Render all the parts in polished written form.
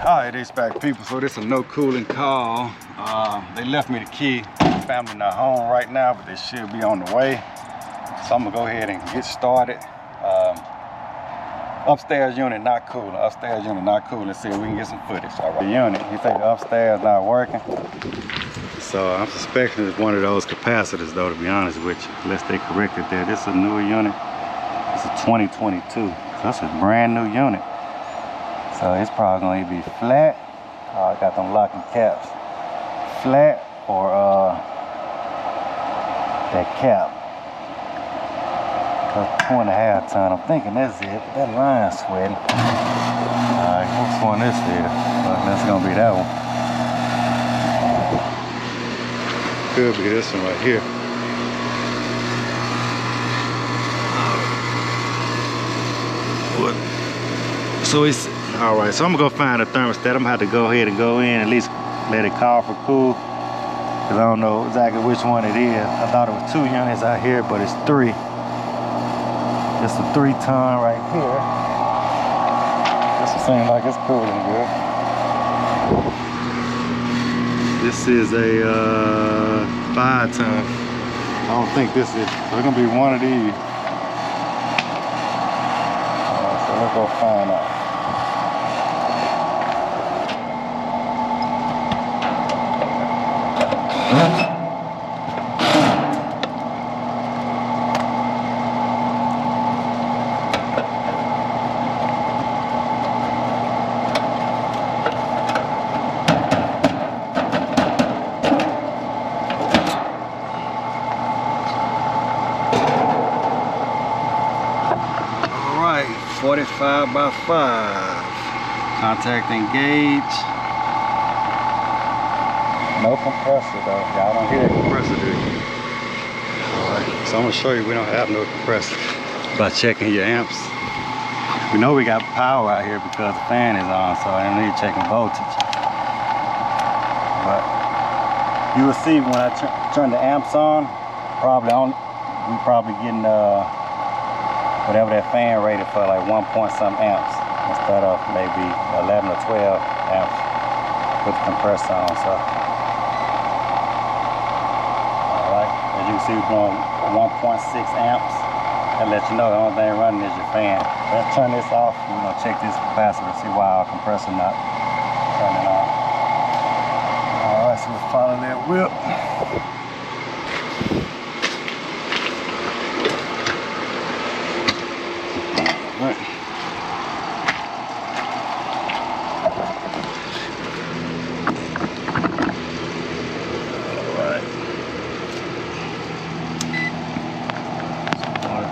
Alright, HVAC people, so this is a no cooling call. They left me the key. Family not home right now, but they should be on the way. So I'm gonna go ahead and get started. Upstairs unit not cooling. Upstairs unit not cooling. Let's see if we can get some footage. All right. The unit, he think the upstairs not working. So I'm suspecting it's one of those capacitors though, to be honest with you. Unless they corrected that. This is a newer unit. It's a 2022. So that's a brand new unit. So it's probably going to be flat. I got them locking caps. Flat or that cap. 2.5 ton. I'm thinking that's it. That line's sweating. Alright, which one this is? That's going to be that one. Could be this one right here. What? So it's all right. So I'm gonna go find a thermostat. I'm gonna have to go ahead and go in, at least let it call for cool, because I don't know exactly which one it is. I thought it was 2 units out here, but it's 3. It's a 3 ton right here. This seems like it's cooling good. This is a 5 ton. I don't think this is. So it's gonna be one of these. So let's go find out. All right, 45 by 5. Contact engage. No compressor though. Y'all don't hear that compressor, do you? Alright, so I'm gonna show you we don't have no compressor by checking your amps. We know we got power out here because the fan is on, so I don't need checking voltage. But you will see when I turn the amps on, we probably getting whatever that fan rated for, like 1 point some amps instead of maybe 11 or 12 amps with the compressor on. So you can see we're going 1.6 amps. That lets you know the only thing running is your fan. Let's turn this off. We're gonna check this capacitor, see why our compressor not turning on. All right, so we'll follow that whip. All right.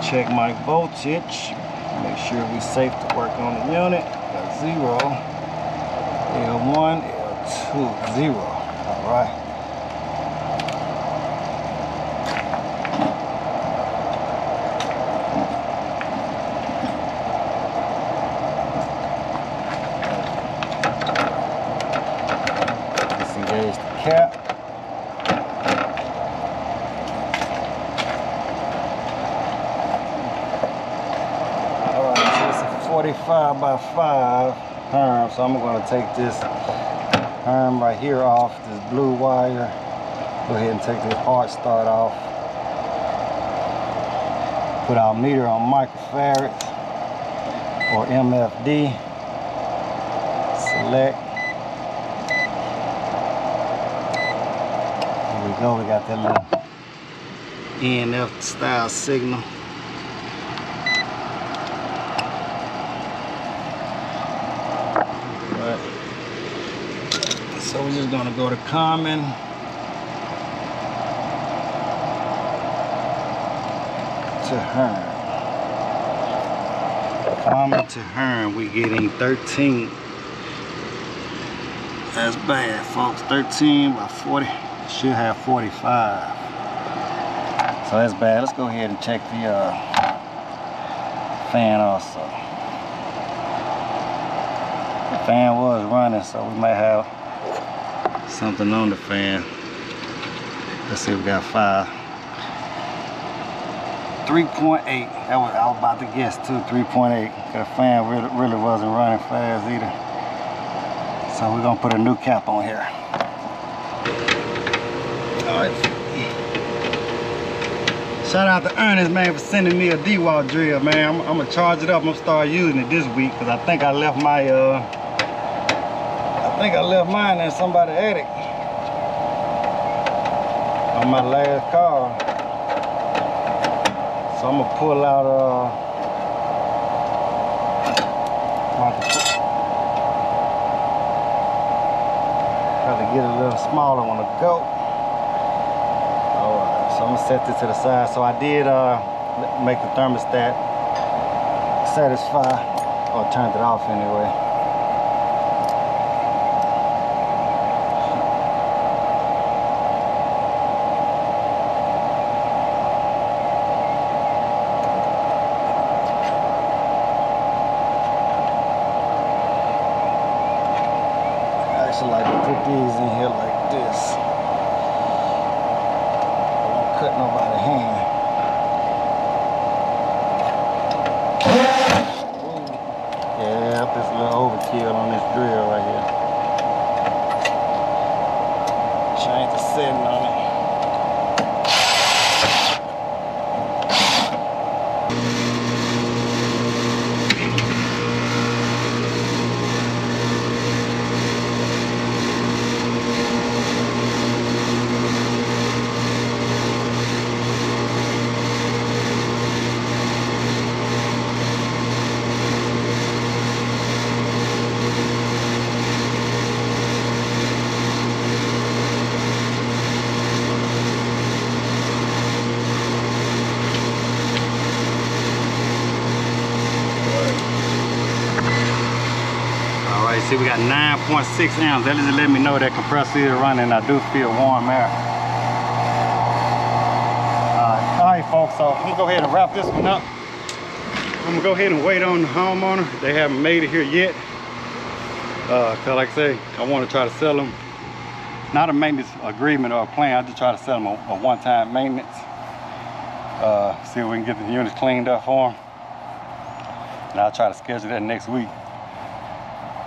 Check my voltage, make sure we're safe to work on the unit. Got 0, L1, L2, 0. All right. Disengage the cap. 45 by 5 herm, so I'm going to take this herm right here off, this blue wire. Go ahead and take this hard start off. Put our meter on microfarads or MFD. Select. Here we go, we got that little ENF style signal. So we're just gonna go to common. To herm. Common to herm, we're getting 13. That's bad, folks. 13 by 40. Should have 45. So that's bad. Let's go ahead and check the fan also. The fan was running, so we might have something on the fan. Let's see, we got 5. 3.8. That was, I was about to guess too, 3.8. The fan really wasn't running fast either. So we're gonna put a new cap on here. All right. Shout out to Ernest, man, for sending me a D-wall drill, man. I'm gonna charge it up. I'm gonna start using it this week because I think I left my mine in somebody's attic on my last car. So I'm gonna pull out try to get a little smaller one to go. Alright, so I'm gonna set this to the side. So I did make the thermostat satisfy, or turned it off anyway. I like to put these in here like this. Don't cut nobody's hand. Yeah, this little overkill on this drill right here. Change the setting on it. See, we got 9.6 amps. That just let me know that compressor is running. I do feel warm air. All right, folks. So I'm gonna go ahead and wrap this one up. I'm gonna go ahead and wait on the homeowner. They haven't made it here yet. Cause like I say, I want to try to sell them. Not a maintenance agreement or a plan. I just try to sell them a one-time maintenance. See if we can get the units cleaned up for them. And I'll try to schedule that next week.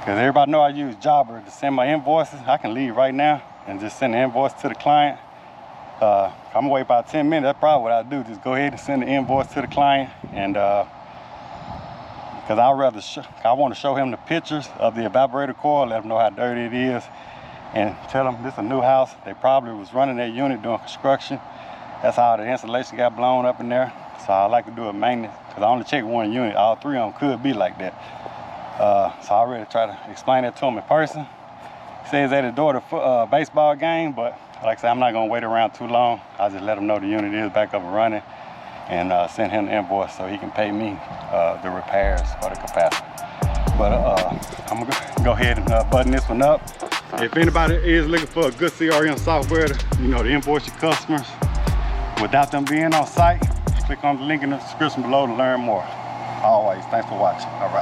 Because everybody know I use Jobber to send my invoices. I can leave right now and just send the invoice to the client. I'm gonna wait about 10 minutes. That's probably what I do. Just go ahead and send the invoice to the client. And because I want to show him the pictures of the evaporator coil, let him know how dirty it is, and tell him this is a new house. They probably was running their unit doing construction. That's how the insulation got blown up in there. So I like to do a maintenance because I only check one unit. All three of them could be like that. So I really try to explain that to him in person. He says at the door to the baseball game, but like I said, I'm not gonna wait around too long. I'll just let him know the unit is back up and running and send him the invoice so he can pay me the repairs for the capacitor. But I'm gonna go ahead and button this one up. If anybody is looking for a good CRM software to, to invoice your customers without them being on site, click on the link in the description below to learn more. Always, thanks for watching. All right.